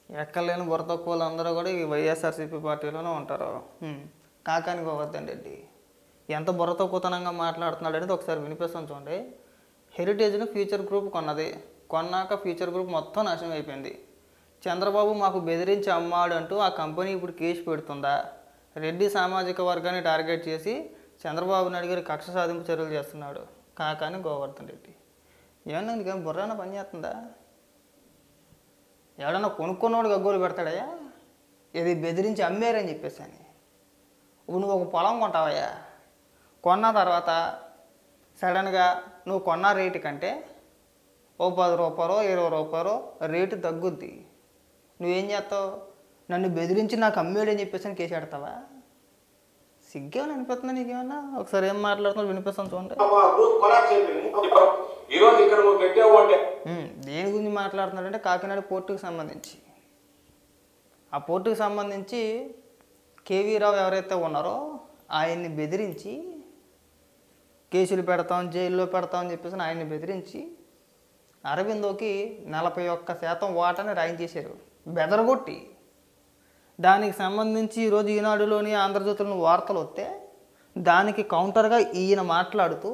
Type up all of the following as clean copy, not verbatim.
ఎక్కలేని బుర్ర తక్కువ వాళ్ళందరూ కూడా ఈ వైఎస్ఆర్సీపీ పార్టీలోనే ఉంటారు. కాకాని గోవర్ధన్ రెడ్డి ఎంత బుర్ర తక్కువతనంగా మాట్లాడుతున్నాడు అనేది ఒకసారి వినిపిస్తాను చూడండి. హెరిటేజ్ను ఫ్యూచర్ గ్రూప్ కొన్నది, కొన్నాక ఫ్యూచర్ గ్రూప్ మొత్తం నాశనం అయిపోయింది. చంద్రబాబు మాకు బెదిరించి అమ్మాడు అంటూ ఆ కంపెనీ ఇప్పుడు కేసు పెడుతుందా? రెడ్డి సామాజిక వర్గాన్ని టార్గెట్ చేసి చంద్రబాబు నాయుడు గారి కక్ష సాధింపు చర్యలు చేస్తున్నాడు కాకాని గోవర్ధన్ రెడ్డి. ఏమన్నా నీకేం బుర్రాన పని చేస్తుందా? ఎవడన్నా కొనుక్కున్నవాడు గగ్గోలు పెడతాడయ్యా ఇది బెదిరించి అమ్మారని చెప్పేసి అని. ఇప్పుడు నువ్వు ఒక పొలం కొంటావయ్యా, కొన్న తర్వాత సడన్గా నువ్వు కొన్న రేటు కంటే ఓ 10 రూపాయలు 20 రూపాయలు రేటు తగ్గుద్ది. నువ్వేం చేస్తావు? నన్ను బెదిరించి నాకు అమ్మేడని చెప్పేసి అని కేసు పెడతావా? సిగ్గేమని అనిపిస్తుందా నీకేమన్నా? ఒకసారి ఏం మాట్లాడుతున్నావు వినిపిస్తాను చూడండి. దేని గురించి మాట్లాడుతున్నాడంటే కాకినాడ పోర్టుకు సంబంధించి. ఆ పోర్టుకు సంబంధించి కేవీ రావు ఎవరైతే ఉన్నారో ఆయన్ని బెదిరించి కేసులు పెడతాం, జైల్లో పెడతాం అని చెప్పేసి ఆయన్ని బెదిరించి అరవిందోకి 41% వాటాని రాయించేశారు బెదరగొట్టి. దానికి సంబంధించి ఈరోజు ఈనాడులోని ఆంధ్రజ్యోతిలోని వార్తలు వస్తే దానికి కౌంటర్గా ఈయన మాట్లాడుతూ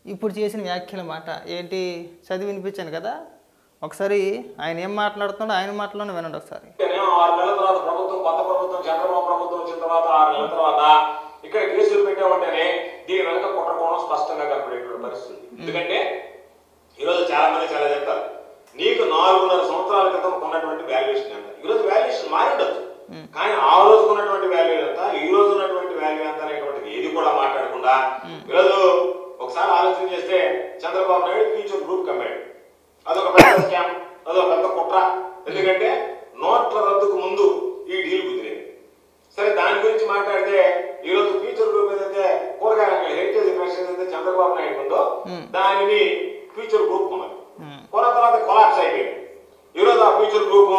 ఇప్పుడు చేసిన వ్యాఖ్యల మాట ఏంటి చదివి వినిపించాను కదా, ఒకసారి ఆయన ఏం మాట్లాడుతున్నాడో ఆయన మాటలోనే వినండి ఒకసారి. 6 నెలల తర్వాత ప్రభుత్వం, కొత్త ప్రభుత్వం, చంద్రబాబు ప్రభుత్వం వచ్చిన తర్వాత 6 నెలల తర్వాత ఇక్కడ కేసులు పెట్టామంటేనే దీని వెనక కుట్రకోణం స్పష్టంగా కనపడేటువంటి పరిస్థితి. ఎందుకంటే ఈరోజు చాలా మంది చాలా చెప్తారు, నీకు 4.5 సంవత్సరాల క్రితం ఉన్నటువంటి వాల్యుయేషన్ ఎంత, ఈరోజు వాల్యుయేషన్ మారిండొచ్చు, కానీ ఆ రోజు ఉన్నటువంటి వాల్యూ ఎంత, ఈ రోజు ఉన్నటువంటి వాల్యూ ఎంత అనేటువంటిది ఏది కూడా మాట్లాడకుండా ఈరోజు ఒకసారి ఆలోచన చేస్తే చంద్రబాబు నాయుడు ఫ్యూచర్ గ్రూప్ కమ్మాడు. అదొక పెద్ద స్కామ్, అదొక పెద్ద కుట్ర. ఎందుకంటే నోట్ల రద్దుకు ముందు ఈ డీల్ కుదిరేది. సరే, దాని గురించి మాట్లాడితే ఈ రోజు ఫ్యూచర్ గ్రూప్ ఏదైతే కూరగాయల హెరిటేజ్ ఇన్వెస్టర్స్ అయితే చంద్రబాబు నాయుడు ఉందో దానిని ఫ్యూచర్ గ్రూప్ ఉన్నది. కొన్న తర్వాత కొలాప్స్ అయిపోయింది. ఈ రోజు ఆ ఫ్యూచర్ గ్రూప్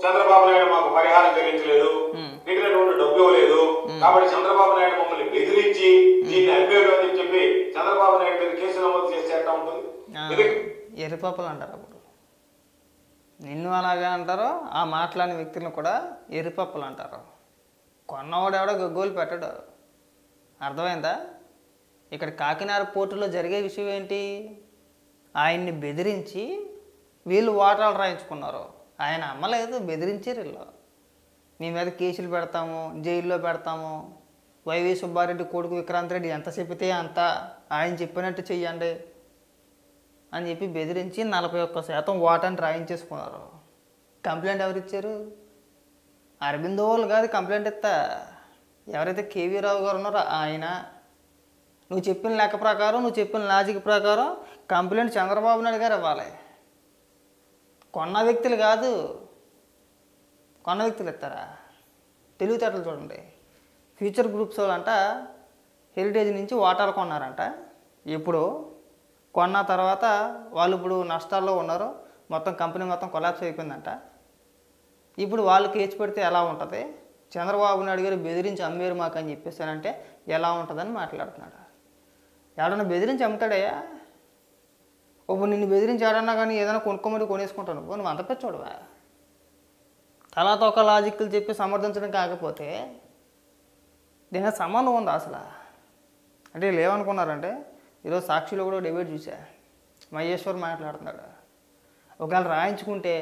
చంద్రబాబు నాయుడు మాకు పరిహారం చెల్లించలేదు, కట్టినటువంటి డబ్బు ఇవ్వలేదు, కాబట్టి చంద్రబాబు నాయుడు మమ్మల్ని బెదిరించి దీన్ని అమ్మేడు అని చెప్పి చంద్రబాబు నాయుడు మీద కేసు నమోదు చేసేట ఉంటుంది. ఎర్రిపప్పులు అంటారు. అప్పుడు నిన్ను అలాగే అంటారు, ఆ మాట్లాడిన వ్యక్తులను కూడా ఎర్రిపప్పులు అంటారు. కొన్నవాడు ఎవడో గగ్గోలు పెట్టడు. అర్థమైందా? ఇక్కడ కాకినాడ పోర్టులో జరిగే విషయం ఏంటి? ఆయన్ని బెదిరించి వీళ్ళు వాటాలు రాయించుకున్నారు. ఆయన అమ్మలేదు, బెదిరించారు వీళ్ళు. మీ మీద కేసులు పెడతాము, జైల్లో పెడతాము, వైవి సుబ్బారెడ్డి కొడుకు విక్రాంత్ రెడ్డి ఎంత చెబితే అంత ఆయన చెప్పినట్టు చెయ్యండి అని చెప్పి బెదిరించి 41% వాటాన్ని రాయించేసుకున్నారు. కంప్లైంట్ ఎవరు ఇచ్చారు? అరవిందో వాళ్ళు కాదు కంప్లైంట్ ఇస్తా. ఎవరైతే కేవీ రావు గారు ఉన్నారో ఆయన. నువ్వు చెప్పిన లెక్క ప్రకారం, నువ్వు చెప్పిన లాజిక్ ప్రకారం కంప్లైంట్ చంద్రబాబు నాయుడు గారు ఇవ్వాలి. కొన్న వ్యక్తులు కాదు, కొన్న వ్యక్తులు ఇస్తారా? తెలివితేటలు చూడండి. ఫ్యూచర్ గ్రూప్స్ వాళ్ళంట హెరిటేజ్ నుంచి వాటాలు కొన్నారంట. ఇప్పుడు కొన్న తర్వాత వాళ్ళు ఇప్పుడు నష్టాల్లో ఉన్నారు, మొత్తం కంపెనీ మొత్తం కొలాప్స్ అయిపోయిందంట. ఇప్పుడు వాళ్ళు కేసు పెడితే ఎలా ఉంటుంది? చంద్రబాబు నాయుడు గారు బెదిరించి అమ్మేరు మాకు అని చెప్పేసానంటే ఎలా ఉంటుందని మాట్లాడుతున్నాడు. ఎవడన్నా బెదిరించి అమ్ముతాడయ్యా? ఇప్పుడు నిన్ను బెదిరించి ఎవడన్నా కానీ ఏదైనా కొనుక్కోమని కొనేసుకుంటాను, నువ్వు అంత పెచ్చోడువా? తలాతో ఒక లాజిక్లు చెప్పి సమర్థించడం కాకపోతే దీని సంబంధం ఉందా అసలు? అంటే వీళ్ళు ఏమనుకున్నారంటే, ఈరోజు సాక్షిలో కూడా డిబేట్ చూసా, మహేశ్వర్ మాట్లాడుతున్నాడు. ఒకవేళ రాయించుకుంటే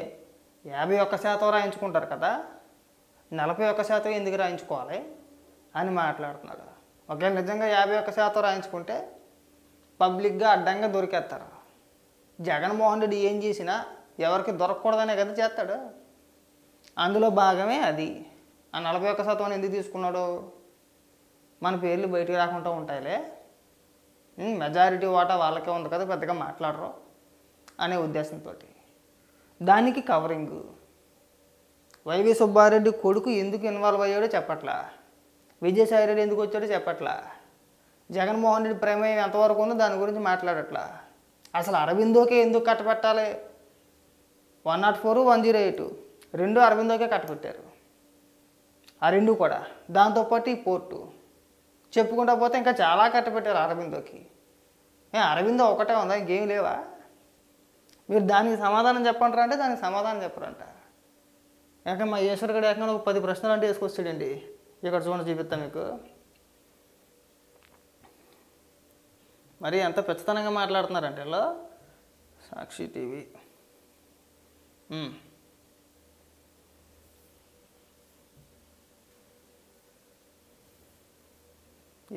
51% రాయించుకుంటారు కదా, 41% ఎందుకు రాయించుకోవాలి అని మాట్లాడుతున్నాడు. ఒకవేళ నిజంగా 51% రాయించుకుంటే పబ్లిక్గా అడ్డంగా దొరికేస్తారు. జగన్మోహన్ రెడ్డి ఏం చేసినా ఎవరికి దొరకకూడదనే కదా చేస్తాడు. అందులో భాగమే అది. ఆ 41% ఎందుకు తీసుకున్నాడు? మన పేర్లు బయటికి రాకుండా ఉంటాయిలే, మెజారిటీ వాటా వాళ్ళకే ఉంది కదా, పెద్దగా మాట్లాడరు అనే ఉద్దేశంతో. దానికి కవరింగ్. వైవి సుబ్బారెడ్డి కొడుకు ఎందుకు ఇన్వాల్వ్ అయ్యాడో చెప్పట్లా, విజయసాయి రెడ్డి ఎందుకు వచ్చాడో చెప్పట్లా, జగన్మోహన్ రెడ్డి ప్రమేయం ఎంతవరకు ఉందో దాని గురించి మాట్లాడట్లా. అసలు అరవిందోకే ఎందుకు కట్టబెట్టాలి? 104, 108 రెండు అరవిందోకే కట్టబెట్టారు. ఆ రెండు కూడా. దాంతోపాటు ఈ పోర్టు చెప్పుకుంటా పోతే ఇంకా చాలా కట్టబెట్టారు అరవిందోకి. అరవిందో ఒకటే ఉందా, ఇంకేం లేవా? మీరు దానికి సమాధానం చెప్పంటారా అంటే దానికి సమాధానం చెప్పరంట. ఏకంగా మా ఈశ్వర్ గడు ఏకంగా ఒక 10 ప్రశ్నలు అంటే వేసుకొచ్చాడండి. ఇక్కడ చూడండి, చూపిస్తాను మీకు. మరి ఎంత పెచ్చతనంగా మాట్లాడుతున్నారంటే ఇలా. సాక్షి టీవీ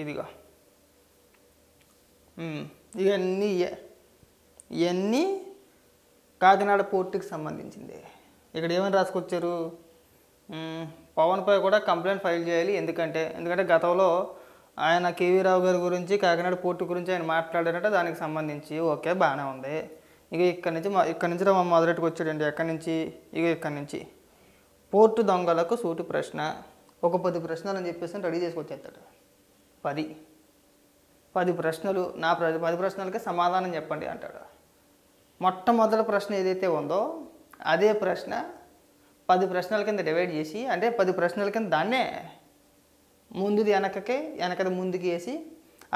ఇదిగో ఇవన్నీ కాకినాడ పోర్టుకి సంబంధించింది. ఇక్కడ ఏమని రాసుకొచ్చారు, పవన్పై కూడా కంప్లైంట్ ఫైల్ చేయాలి. ఎందుకంటే గతంలో ఆయన కేవీ రావు గారి గురించి, కాకినాడ పోర్టు గురించి ఆయన మాట్లాడారంటే దానికి సంబంధించి ఓకే బాగానే ఉంది. ఇక ఇక్కడి నుంచి మొదలెట్టుకు వచ్చాడండి. ఎక్కడి నుంచి, ఇక్కడి నుంచి పోర్టు దొంగలకు సూటి ప్రశ్న, ఒక 10 ప్రశ్నలు అని చెప్పేసి రెడీ చేసుకొచ్చేస్తాడు. 10 ప్రశ్నలు, 10 ప్రశ్నలకి సమాధానం చెప్పండి అంటాడు. మొట్టమొదటి ప్రశ్న ఏదైతే ఉందో అదే ప్రశ్న 10 ప్రశ్నల కింద డివైడ్ చేసి, అంటే 10 ప్రశ్నల కింద దాన్నే ముందుది వెనకది ముందుకి వేసి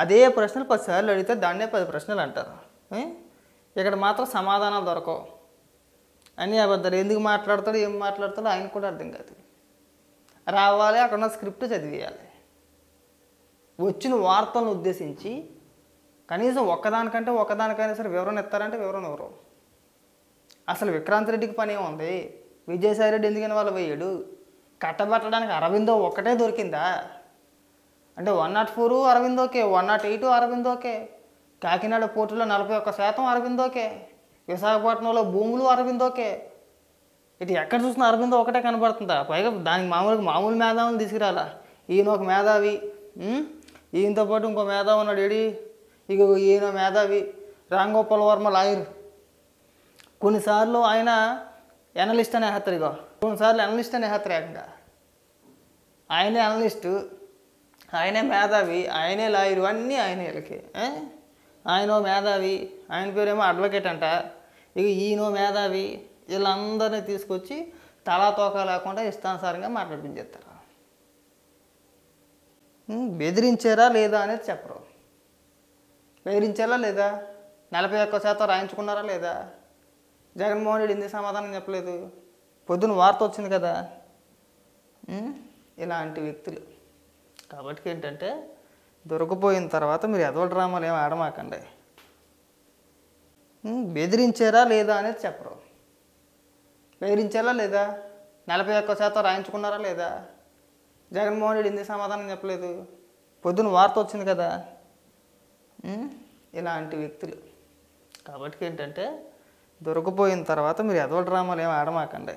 అదే ప్రశ్నలు 10 సార్లు అడిగితే దాన్నే 10 ప్రశ్నలు అంటారు. ఇక్కడ మాత్రం సమాధానాలు దొరకవు. అన్నీ అబద్ధాలు. ఎందుకు మాట్లాడతాడు, ఏం మాట్లాడతాడో ఆయనకు కూడా అర్థం కాదు. రావాలి, అక్కడ ఉన్న స్క్రిప్ట్ చదివేయాలి. వచ్చిన వార్తలను ఉద్దేశించి కనీసం ఒక్కదానికైనా సరే వివరణ ఇస్తారంటే వివరణ ఎవరు? అసలు విక్రాంత్ రెడ్డికి పని ఏముంది? విజయసాయి రెడ్డి ఎందుకని వాళ్ళు వేయడు? కట్టబెట్టడానికి అరవిందో ఒక్కటే దొరికిందా? అంటే 104 అరవిందోకే, 108 అరవిందోకే, కాకినాడ పోర్టులో 41% అరవిందోకే, విశాఖపట్నంలో భూములు అరవిందోకే. ఇటు ఎక్కడ చూసినా అరవిందో ఒకటే కనబడుతుందా? పైగా దానికి మామూలు మేధావులను తీసుకురాలా. ఈయన ఒక మేధావి, ఈయనతో పాటు ఇంకో మేధావి ఉన్నాడు. ఇక ఈయన మేధావి రాంగోపాల్ వర్మ లాయర్. కొన్నిసార్లు ఆయన ఎనలిస్ట్ అనే హెత్తరిగా, కొన్నిసార్లు ఎనలిస్ట్ అనే హెత్తరేకంగా. ఆయనే అనలిస్టు, ఆయనే మేధావి, ఆయనే లాయరు, అన్నీ ఆయనే. వీళ్ళకి ఆయన మేధావి, ఆయన పేరేమో అడ్వకేట్ అంట. ఇక ఈయనో మేధావి. వీళ్ళందరినీ తీసుకొచ్చి తలా తోక లేకుండా ఇష్టానుసారంగా మాట్లాడిపించేస్తారు. బెదిరించారా లేదా అనేది చెప్పరు. బెదిరించారా లేదా, 41% రాయించుకున్నారా లేదా, జగన్మోహన్ రెడ్డి ఎందుకు సమాధానం చెప్పలేదు? పొద్దున వార్త వచ్చింది కదా. ఇలాంటి వ్యక్తులు. కాబట్టి ఏంటంటే దొరికిపోయిన తర్వాత మీరు ఎదవ డ్రామాలు ఏమి ఆడమాకండి. బెదిరించారా లేదా అనేది చెప్పరు. బెదిరించారా లేదా, 41% రాయించుకున్నారా లేదా, జగన్మోహన్ రెడ్డి ఎందుకు సమాధానం చెప్పలేదు? పొద్దున వార్త వచ్చింది కదా. ఇలాంటి వ్యక్తులు. కాబట్టి ఏంటంటే దొరికిపోయిన తర్వాత మీరు ఎదవ డ్రామాలు ఏమి ఆడమాకండి.